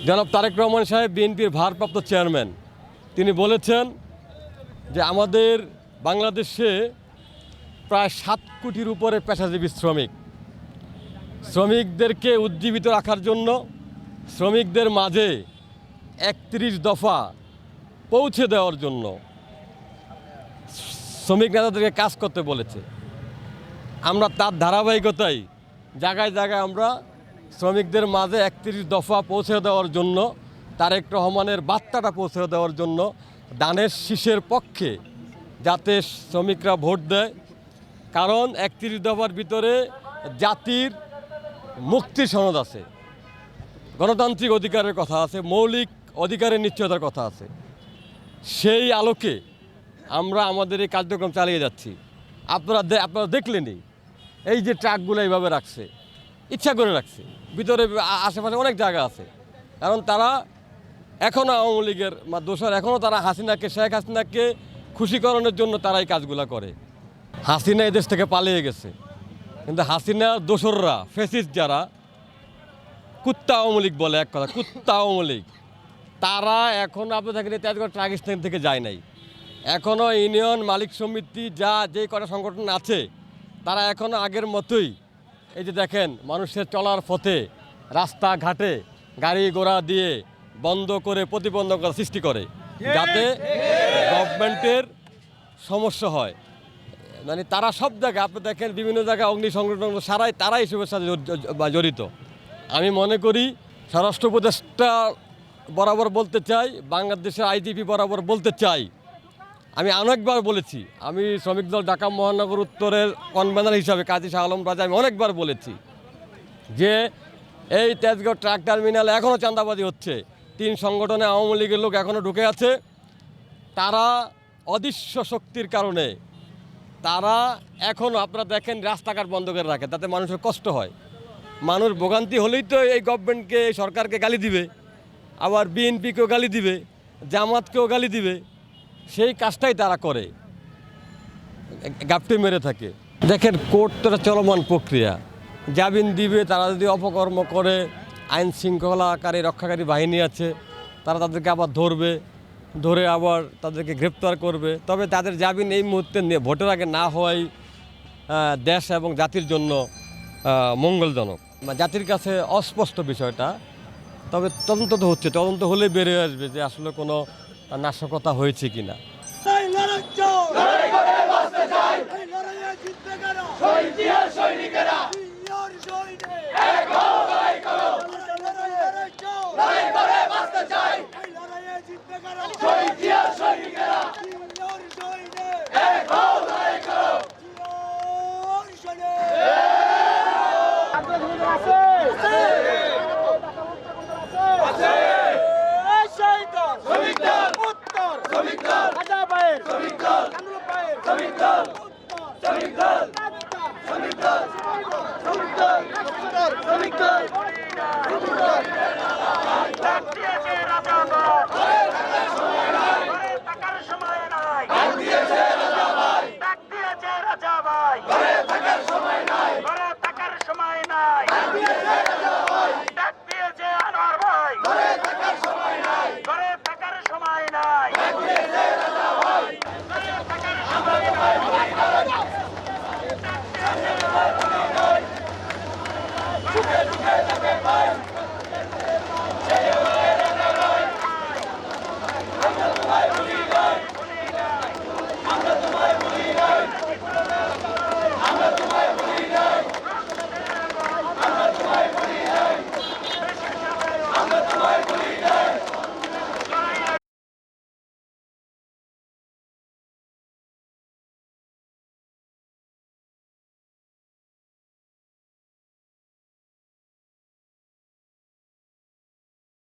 জনাব তারেক রহমান সাহেব বিএনপির ভারপ্রাপ্ত চেয়ারম্যান, তিনি বলেছেন যে আমাদের বাংলাদেশে প্রায় 7 কোটির উপরে পেশাজীবী শ্রমিকদেরকে উজ্জীবিত রাখার জন্য শ্রমিকদের মাঝে 31 দফা পৌঁছে দেওয়ার জন্য শ্রমিক নেতাদেরকে কাজ করতে বলেছে। আমরা তার ধারাবাহিকতায় জায়গায় জায়গায় আমরা শ্রমিকদের মাঝে 31 দফা পৌঁছে দেওয়ার জন্য, তারেক রহমানের বার্তাটা পৌঁছে দেওয়ার জন্য ধানের শীষের পক্ষে যাতে শ্রমিকরা ভোট দেয়। কারণ 31 দফার ভিতরে জাতির মুক্তির সনদ আছে, গণতান্ত্রিক অধিকারের কথা আছে, মৌলিক অধিকারের নিশ্চয়তার কথা আছে। সেই আলোকে আমরা আমাদের এই কার্যক্রম চালিয়ে যাচ্ছি। আপনারা দেখলেনই, এই যে ট্রাকগুলো এইভাবে রাখছে, ইচ্ছা করে রাখছে, ভিতরে আশেপাশে অনেক জায়গা আছে। কারণ তারা এখনও আওয়ামী লীগের দোসর, এখনও তারা শেখ হাসিনাকে খুশি করানোর জন্য তারা এই কাজগুলো করে। হাসিনা এদেশ থেকে পালিয়ে গেছে, কিন্তু হাসিনার দোসররা, ফেসিস্ট যারা, কুত্তা আওয়ামী লীগ বলে, এক কথা কুত্তা আওয়ামী লীগ, তারা এখনও আপনি দেখেন তেজগাঁও ট্রাক স্ট্যান্ড থেকে যায় নাই। এখনও ইউনিয়ন মালিক সমিতি যে কটা সংগঠন আছে, তারা এখনও আগের মতোই এই যে দেখেন মানুষের চলার পথে রাস্তাঘাটে গাড়ি ঘোড়া দিয়ে বন্ধ করে প্রতিবন্ধকতা সৃষ্টি করে, যাতে গভর্নমেন্টের সমস্যা হয়। মানে তারা সব জায়গায় আপনি দেখেন বিভিন্ন জায়গায় অগ্নি সংগঠন সারাই তারাই এসবের সাথে জড়িত। আমি মনে করি স্বরাষ্ট্র উপদেষ্টা বরাবর বলতে চাই, বাংলাদেশের আইজিপি বরাবর বলতে চাই, আমি অনেকবার বলেছি, আমি শ্রমিক দল ঢাকা মহানগর উত্তরের কনভেনার হিসাবে কাজী শাহ আলম রাজা আমি অনেকবার বলেছি যে এই তেজগাঁও ট্রাক টার্মিনালে এখনও চাঁদাবাজি হচ্ছে। 3 সংগঠনে আওয়ামী লীগের লোক এখনও ঢুকে আছে। তারা অদৃশ্য শক্তির কারণে তারা এখনও আপনারা দেখেন রাস্তাঘাট বন্ধ করে রাখে, তাতে মানুষের কষ্ট হয়। মানুষ ভোগান্তি হলেই তো এই গভর্নমেন্টকে, এই সরকারকে গালি দিবে, আবার বিএনপিকেও গালি দিবে, জামাতকেও গালি দিবে। সেই কাজটাই তারা করে, গাপটে মেরে থাকে। দেখেন কোর্ট তো চলমান প্রক্রিয়া, জামিন দিবে। তারা যদি অপকর্ম করে, আইন শৃঙ্খলাকারী রক্ষাকারী বাহিনী আছে, তারা তাদেরকে আবার ধরে আবার তাদেরকে গ্রেপ্তার করবে। তবে তাদের জামিন এই মুহূর্তে ভোটের আগে না হওয়াই দেশ এবং জাতির জন্য মঙ্গলজনক। জাতির কাছে অস্পষ্ট বিষয়টা, তবে তদন্ত তো হচ্ছে, তদন্ত হলে বেরিয়ে আসবে যে আসলে কোনো নাশকতা হয়েছে কিনা। সময় নাই।